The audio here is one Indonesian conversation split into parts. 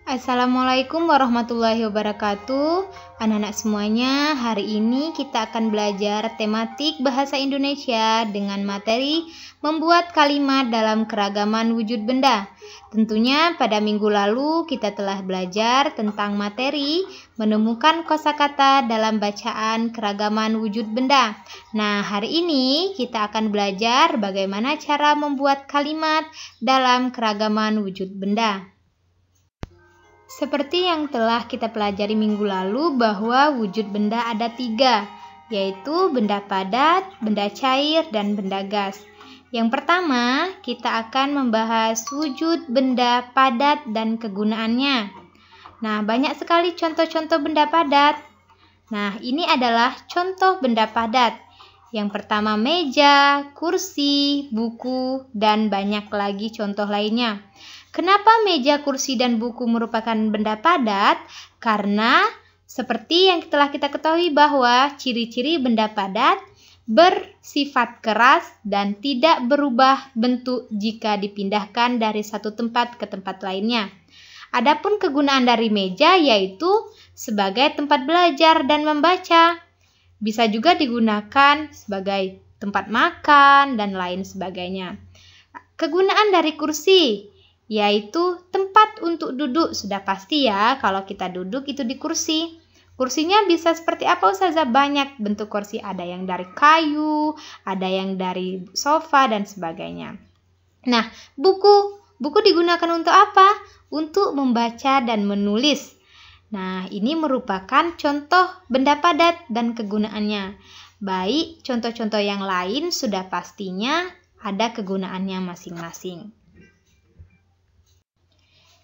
Assalamualaikum warahmatullahi wabarakatuh. Anak-anak semuanya, hari ini kita akan belajar tematik bahasa Indonesia dengan materi membuat kalimat dalam keragaman wujud benda. Tentunya pada minggu lalu kita telah belajar tentang materi menemukan kosakata dalam bacaan keragaman wujud benda. Nah, hari ini kita akan belajar bagaimana cara membuat kalimat dalam keragaman wujud benda. Seperti yang telah kita pelajari minggu lalu bahwa wujud benda ada 3, yaitu benda padat, benda cair, dan benda gas. Yang pertama, kita akan membahas wujud benda padat dan kegunaannya. Nah, banyak sekali contoh-contoh benda padat. Nah, ini adalah contoh benda padat. Yang pertama meja, kursi, buku, dan banyak lagi contoh lainnya. Kenapa meja, kursi, dan buku merupakan benda padat? Karena seperti yang telah kita ketahui bahwa ciri-ciri benda padat bersifat keras dan tidak berubah bentuk jika dipindahkan dari satu tempat ke tempat lainnya. Adapun kegunaan dari meja yaitu sebagai tempat belajar dan membaca. Bisa juga digunakan sebagai tempat makan dan lain sebagainya. Kegunaan dari kursi yaitu tempat untuk duduk. Sudah pasti ya kalau kita duduk itu di kursi. Kursinya bisa seperti apa Ustazah? Banyak bentuk kursi, ada yang dari kayu, ada yang dari sofa dan sebagainya. Nah, buku digunakan untuk apa? Untuk membaca dan menulis. Nah, ini merupakan contoh benda padat dan kegunaannya. Baik, contoh-contoh yang lain sudah pastinya ada kegunaannya masing-masing.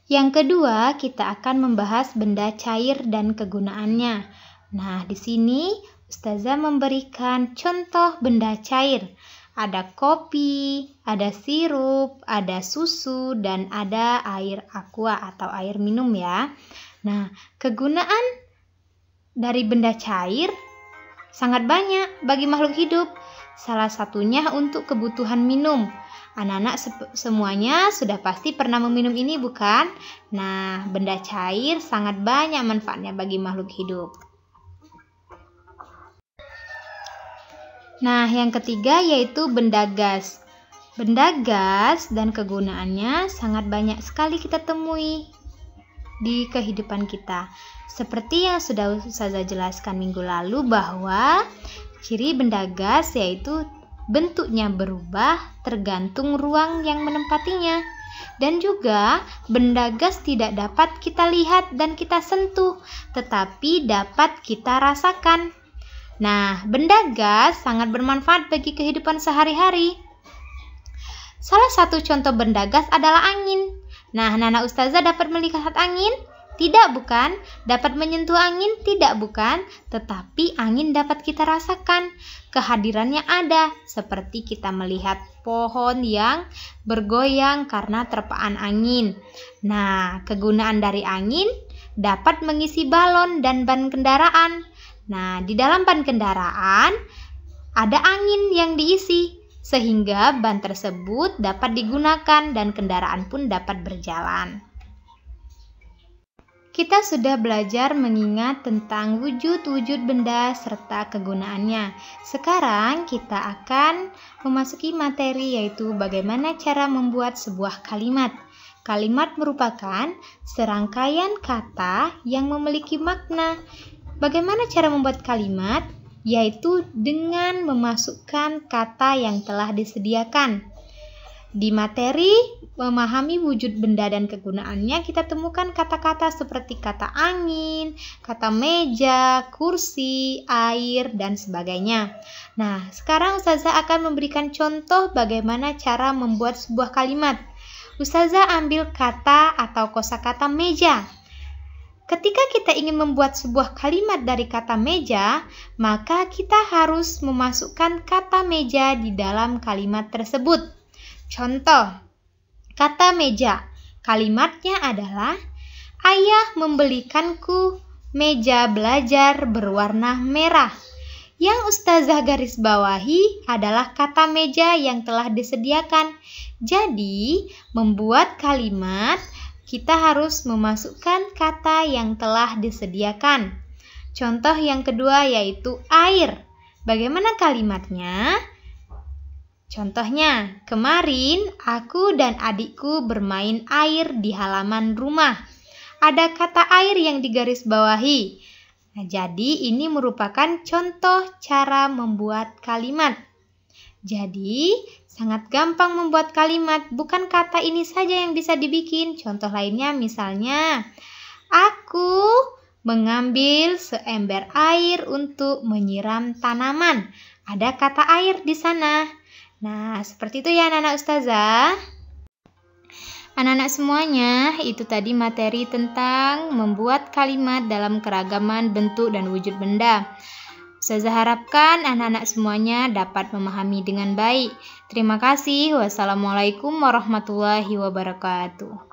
Yang kedua, kita akan membahas benda cair dan kegunaannya. Nah, di sini Ustazah memberikan contoh benda cair. Ada kopi, ada sirup, ada susu, dan ada air aqua atau air minum ya. Nah, kegunaan dari benda cair sangat banyak bagi makhluk hidup. Salah satunya untuk kebutuhan minum. Anak-anak semuanya sudah pasti pernah meminum ini bukan? Nah, benda cair sangat banyak manfaatnya bagi makhluk hidup. Nah, yang ketiga yaitu benda gas. Benda gas dan kegunaannya sangat banyak sekali kita temui di kehidupan kita. Seperti yang sudah Ustazah jelaskan minggu lalu bahwa ciri benda gas yaitu bentuknya berubah tergantung ruang yang menempatinya. Dan juga benda gas tidak dapat kita lihat dan kita sentuh, tetapi dapat kita rasakan. Nah, benda gas sangat bermanfaat bagi kehidupan sehari-hari. Salah satu contoh benda gas adalah angin. Nah, anak-anak Ustazah dapat melihat angin? Tidak bukan? Dapat menyentuh angin? Tidak bukan? Tetapi angin dapat kita rasakan. Kehadirannya ada, seperti kita melihat pohon yang bergoyang karena terpaan angin. Nah, kegunaan dari angin dapat mengisi balon dan ban kendaraan. Nah, di dalam ban kendaraan ada angin yang diisi, sehingga ban tersebut dapat digunakan dan kendaraan pun dapat berjalan. Kita sudah belajar mengingat tentang wujud-wujud benda serta kegunaannya. Sekarang kita akan memasuki materi yaitu bagaimana cara membuat sebuah kalimat. Kalimat merupakan serangkaian kata yang memiliki makna. Bagaimana cara membuat kalimat? Yaitu dengan memasukkan kata yang telah disediakan. Di materi memahami wujud benda dan kegunaannya, kita temukan kata-kata seperti kata angin, kata meja, kursi, air, dan sebagainya. Nah, sekarang Ustazah akan memberikan contoh bagaimana cara membuat sebuah kalimat. Ustazah ambil kata atau kosakata meja. Ketika kita ingin membuat sebuah kalimat dari kata meja, maka kita harus memasukkan kata meja di dalam kalimat tersebut. Contoh, kata meja. Kalimatnya adalah, ayah membelikanku meja belajar berwarna merah. Yang Ustazah garis bawahi adalah kata meja yang telah disediakan. Jadi, membuat kalimat kita harus memasukkan kata yang telah disediakan. Contoh yang kedua yaitu air. Bagaimana kalimatnya? Contohnya, kemarin aku dan adikku bermain air di halaman rumah. Ada kata air yang digarisbawahi. Nah, jadi ini merupakan contoh cara membuat kalimat. Jadi, sangat gampang membuat kalimat, bukan kata ini saja yang bisa dibikin. Contoh lainnya misalnya, aku mengambil seember air untuk menyiram tanaman. Ada kata air di sana. Nah, seperti itu ya anak-anak ustazah. Anak-anak semuanya, itu tadi materi tentang membuat kalimat dalam keragaman bentuk dan wujud benda. Saya harapkan anak-anak semuanya dapat memahami dengan baik. Terima kasih. Wassalamualaikum warahmatullahi wabarakatuh.